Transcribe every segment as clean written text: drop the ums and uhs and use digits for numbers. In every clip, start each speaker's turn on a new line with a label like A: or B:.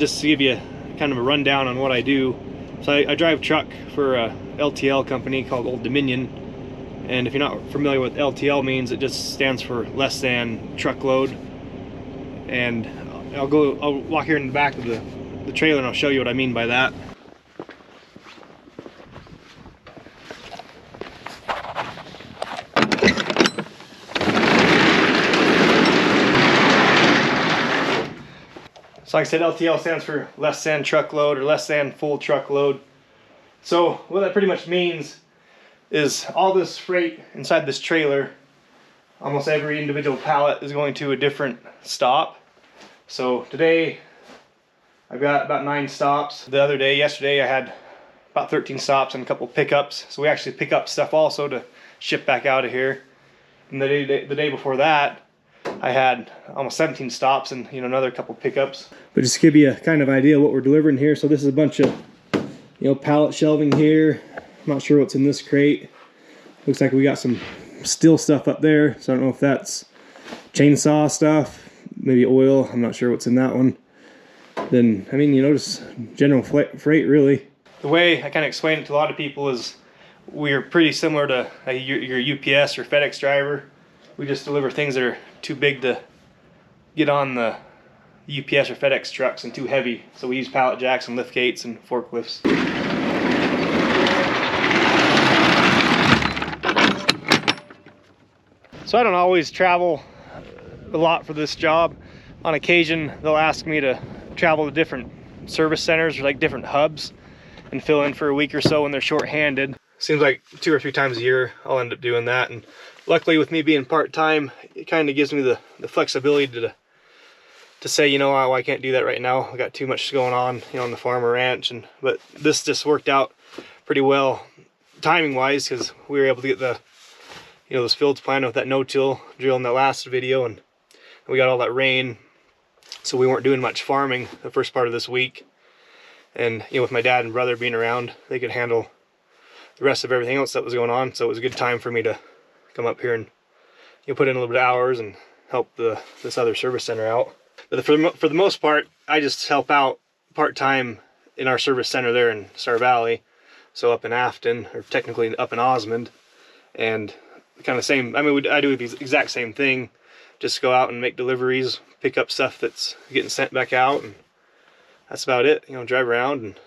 A: just to give you kind of a rundown on what I do. So I drive truck for a LTL company called Old Dominion, and if you're not familiar with LTL means, it just stands for less than truckload. And I'll walk here in the back of the trailer and I'll show you what I mean by that. So like I said, LTL stands for less than truckload or less than full truckload. So what that pretty much means is all this freight inside this trailer, almost every individual pallet is going to a different stop. So today I've got about 9 stops. The other day, yesterday, I had about 13 stops and a couple pickups. So we actually pick up stuff also to ship back out of here. And the day before that, I had almost 17 stops and another couple pickups. But just to give you a kind of idea of what we're delivering here. So this is a bunch of pallet shelving here. I'm not sure what's in this crate. Looks like we got some steel stuff up there. So I don't know if that's chainsaw stuff, maybe oil. I'm not sure what's in that one. Then I mean, just general freight really. The way I kind of explain it to a lot of people is we're pretty similar to your UPS or FedEx driver. We just deliver things that are too big to get on the UPS or FedEx trucks and too heavy. So we use pallet jacks and lift gates and forklifts. So I don't always travel a lot for this job. On occasion, they'll ask me to travel to different service centers or like different hubs and fill in for a week or so when they're short-handed. Seems like 2 or 3 times a year I'll end up doing that. And luckily with me being part-time, it kind of gives me the flexibility to say, oh, I can't do that right now. I got too much going on, on the farm or ranch. But this just worked out pretty well timing-wise because we were able to get those fields planted with that no-till drill in that last video, and we got all that rain, so we weren't doing much farming the first part of this week. And with my dad and brother being around, they could handle the rest of everything else that was going on. So it was a good time for me to come up here and put in a little bit of hours and help this other service center out. But for the most part, I just help out part-time in our service center there in Star Valley, so up in Afton, or technically up in Osmond. And kind of same, I mean, I do the exact same thing, just go out and make deliveries, pick up stuff that's getting sent back out, and that's about it. Drive around and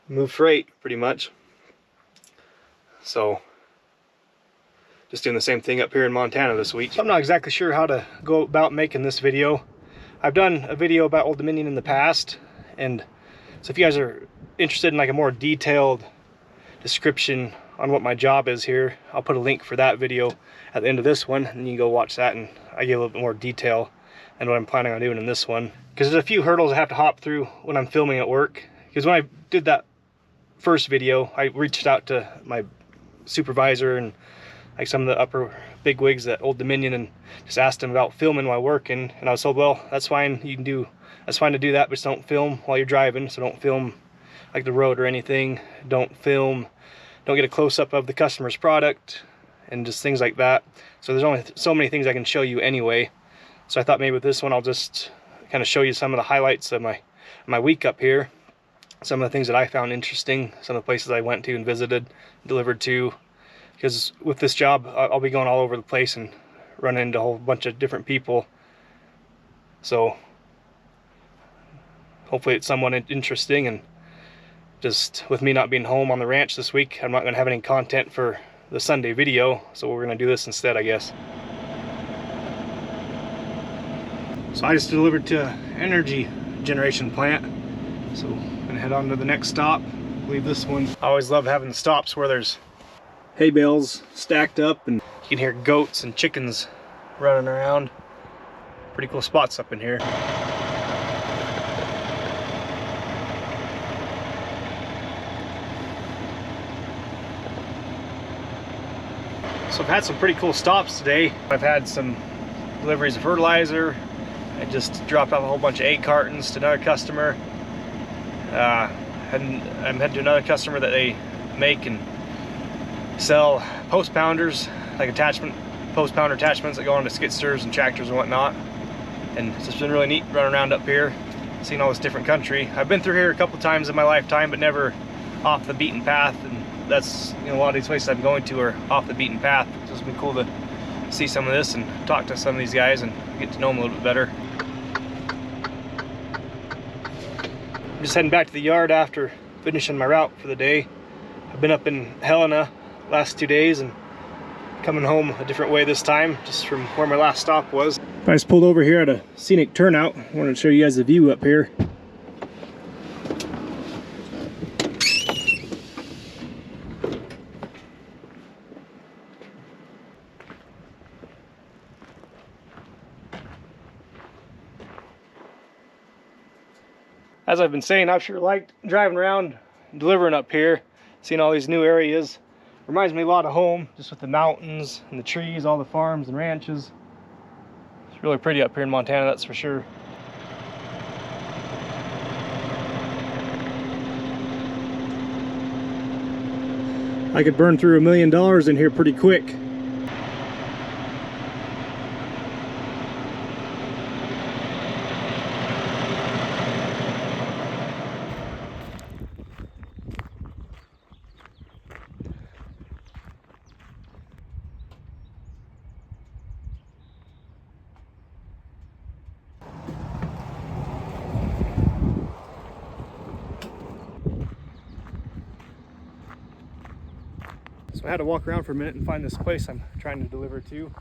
A: move freight pretty much. So just doing the same thing up here in Montana this week. I'm not exactly sure how to go about making this video. I've done a video about Old Dominion in the past, and so if you guys are interested in like a more detailed description on what my job is here, I'll put a link for that video at the end of this one, and you can go watch that, and I give a little bit more detail than what I'm planning on doing in this one. Because there's a few hurdles I have to hop through when I'm filming at work. Because when I did that first video, I reached out to my supervisor and like some of the upper bigwigs at Old Dominion and just asked them about filming while working, and I was told, well, that's fine, that's fine to do that, but just don't film while you're driving. So don't film like the road or anything. Don't get a close-up of the customer's product and just things like that. So there's only so many things I can show you anyway. So I thought maybe with this one I'll just kind of show you some of the highlights of my week up here, some of the things that I found interesting, some of the places I went to and visited, delivered to. Because with this job, I'll be going all over the place and running into a whole bunch of different people. So hopefully it's somewhat interesting. And just with me not being home on the ranch this week, I'm not going to have any content for the Sunday video. So we're going to do this instead, I guess. So I just delivered to an energy generation plant. So I'm going to head on to the next stop. Leave this one. I always love having stops where there's hay bales stacked up and you can hear goats and chickens running around. Pretty cool spots up in here. So I've had some pretty cool stops today. I've had some deliveries of fertilizer. I just dropped off a whole bunch of egg cartons to another customer. I'm heading to another customer that they make and sell post pounders, like post pounder attachments that go onto skid steers and tractors and whatnot. And it's just been really neat running around up here. seeing all this different country. I've been through here a couple times in my lifetime, but never off the beaten path, and that's, you know, a lot of these places I'm going to are off the beaten path. So it's been cool to see some of this and talk to some of these guys and get to know them a little bit better. I'm just heading back to the yard after finishing my route for the day. I've been up in Helena last 2 days and coming home a different way this time, just from where my last stop was. I just pulled over here at a scenic turnout. I wanted to show you guys the view up here. As I've been saying, I've sure liked driving around, delivering up here, seeing all these new areas. Reminds me a lot of home, just with the mountains and the trees, all the farms and ranches. It's really pretty up here in Montana, that's for sure. I could burn through $1 million in here pretty quick. So I had to walk around for a minute and find this place I'm trying to deliver to.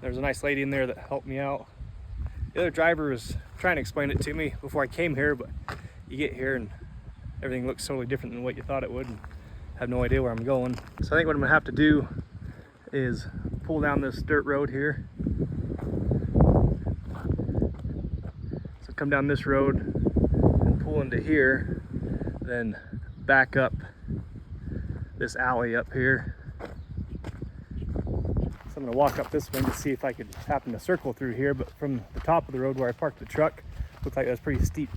A: There's a nice lady in there that helped me out. The other driver was trying to explain it to me before I came here, but you get here and everything looks totally different than what you thought it would, and I have no idea where I'm going. So I think what I'm gonna have to do is pull down this dirt road here. So come down this road and pull into here, then back up this alley up here. So I'm gonna walk up this one to see if I could happen to circle through here, but from the top of the road where I parked the truck, looked like that's pretty steep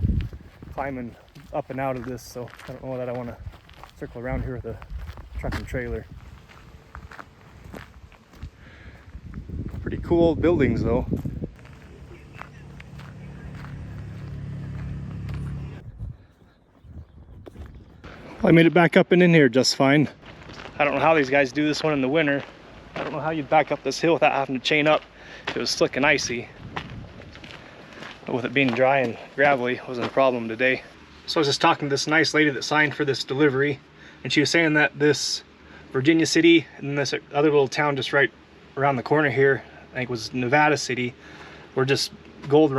A: climbing up and out of this, so I don't know that I want to circle around here with a truck and trailer. Pretty cool buildings though. I made it back up and in here just fine. I don't know how these guys do this one in the winter. I don't know how you back up this hill without having to chain up. It was slick and icy. But with it being dry and gravelly, it wasn't a problem today. So I was just talking to this nice lady that signed for this delivery, and she was saying that this Virginia City and this other little town just right around the corner here, I think was Nevada City, were just gold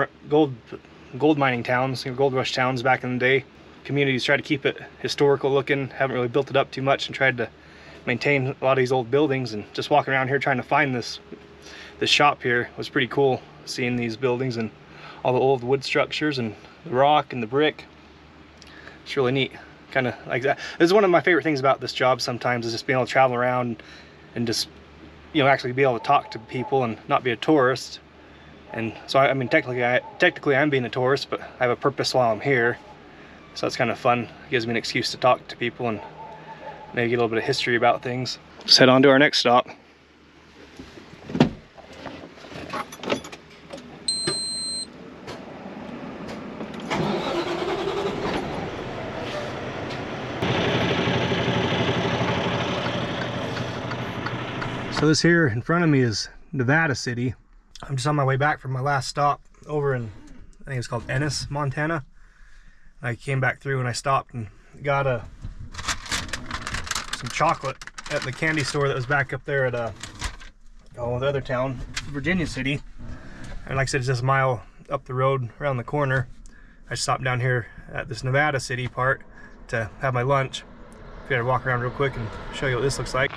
A: mining towns, you know, gold rush towns back in the day. Communities tried to keep it historical looking, haven't really built it up too much, and tried to maintain a lot of these old buildings. And just walking around here trying to find this shop here was pretty cool, seeing these buildings and all the old wood structures and the rock and the brick. It's really neat, kind of like that. This is one of my favorite things about this job sometimes, is just being able to travel around and just, you know, actually be able to talk to people and not be a tourist. And so I mean, technically I'm being a tourist, but I have a purpose while I'm here. So it's kind of fun. It gives me an excuse to talk to people and maybe get a little bit of history about things. Let's head on to our next stop. So this here in front of me is Nevada City. I'm just on my way back from my last stop over in, I think it's called Ennis, Montana. I came back through and I stopped and got some chocolate at the candy store that was back up there at the other town, Virginia City. And like I said, it's just a mile up the road around the corner. I stopped down here at this Nevada City part to have my lunch. Figured I'd walk around real quick and show you what this looks like.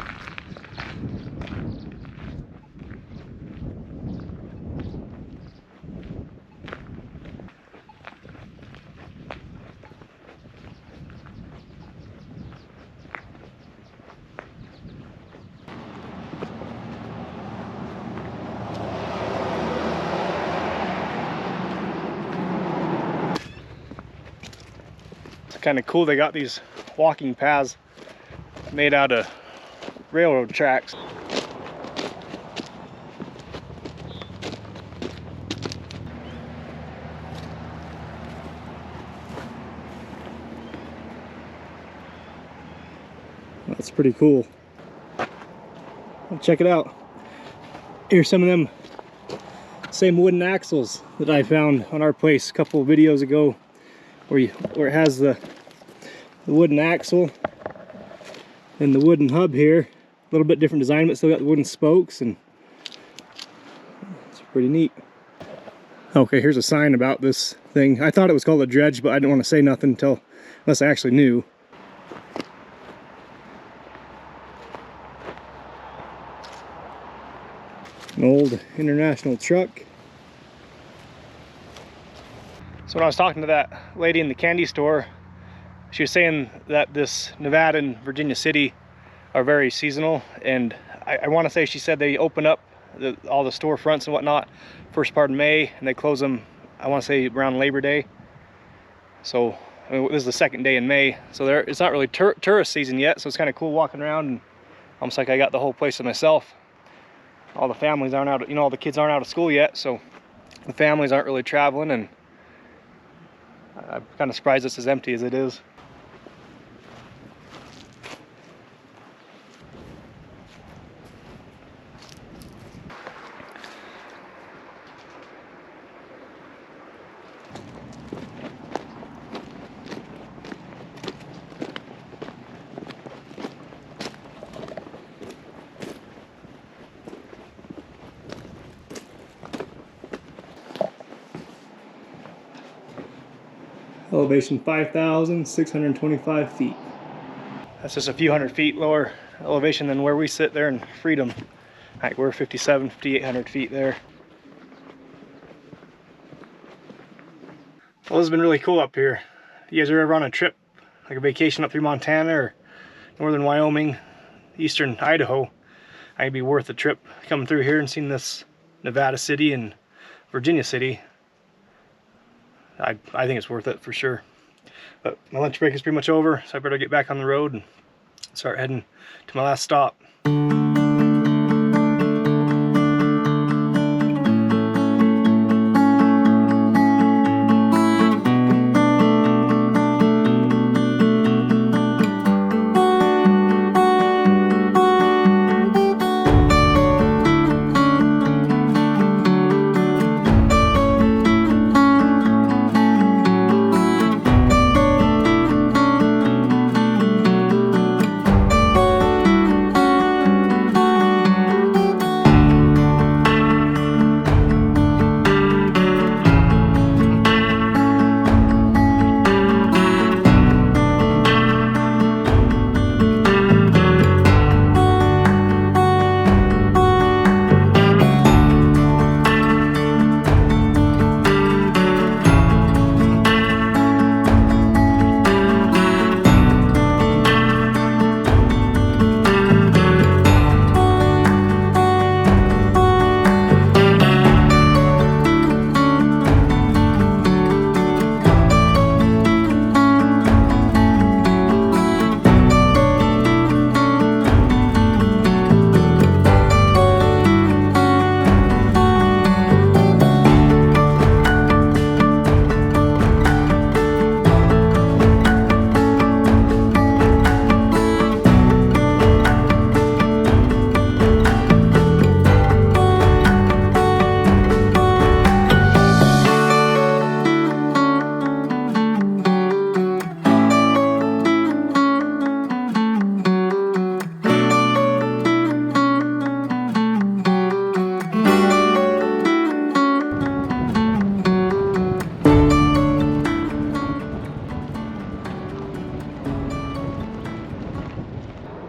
A: Kind of cool, they got these walking paths made out of railroad tracks. That's pretty cool. Check it out. Here's some of them same wooden axles that I found on our place a couple of videos ago, where it has the wooden axle and the wooden hub here. A little bit different design, but still got the wooden spokes, and it's pretty neat. Okay, here's a sign about this thing. I thought it was called a dredge, but I didn't want to say nothing unless I actually knew. An old international truck. So when I was talking to that lady in the candy store, she was saying that this Nevada and Virginia City are very seasonal, and I want to say she said they open up all the storefronts and whatnot first part of May, and they close them, I want to say, around Labor Day. So I mean, this is the second day in May, so it's not really tourist season yet, so it's kind of cool walking around, and almost like I got the whole place to myself. All the families aren't out, all the kids aren't out of school yet, so the families aren't really traveling, and I'm kind of surprised it's as empty as it is. Elevation 5,625 feet. That's just a few hundred feet lower elevation than where we sit there in Freedom. Like we're 5,800 feet there. Well, this has been really cool up here. If you guys are ever on a trip, like a vacation up through Montana or northern Wyoming, eastern Idaho, I think it'd be worth the trip coming through here and seeing this Nevada City and Virginia City. I think it's worth it for sure. But my lunch break is pretty much over, so I better get back on the road and start heading to my last stop.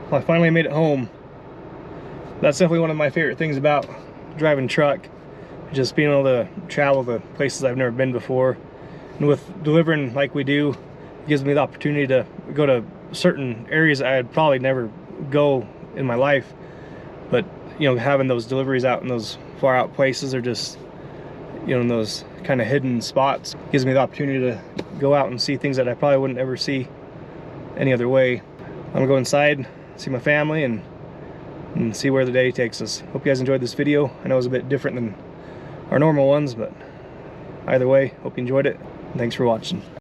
A: Well, I finally made it home. That's definitely one of my favorite things about driving truck, just being able to travel to places I've never been before. And with delivering like we do, it gives me the opportunity to go to certain areas I'd probably never go in my life. But you know, having those deliveries out in those far out places, or just, you know, in those kind of hidden spots, gives me the opportunity to go out and see things that I probably wouldn't ever see any other way. I'm gonna go inside, see my family, and see where the day takes us. Hope you guys enjoyed this video. I know it was a bit different than our normal ones, but either way, hope you enjoyed it. Thanks for watching.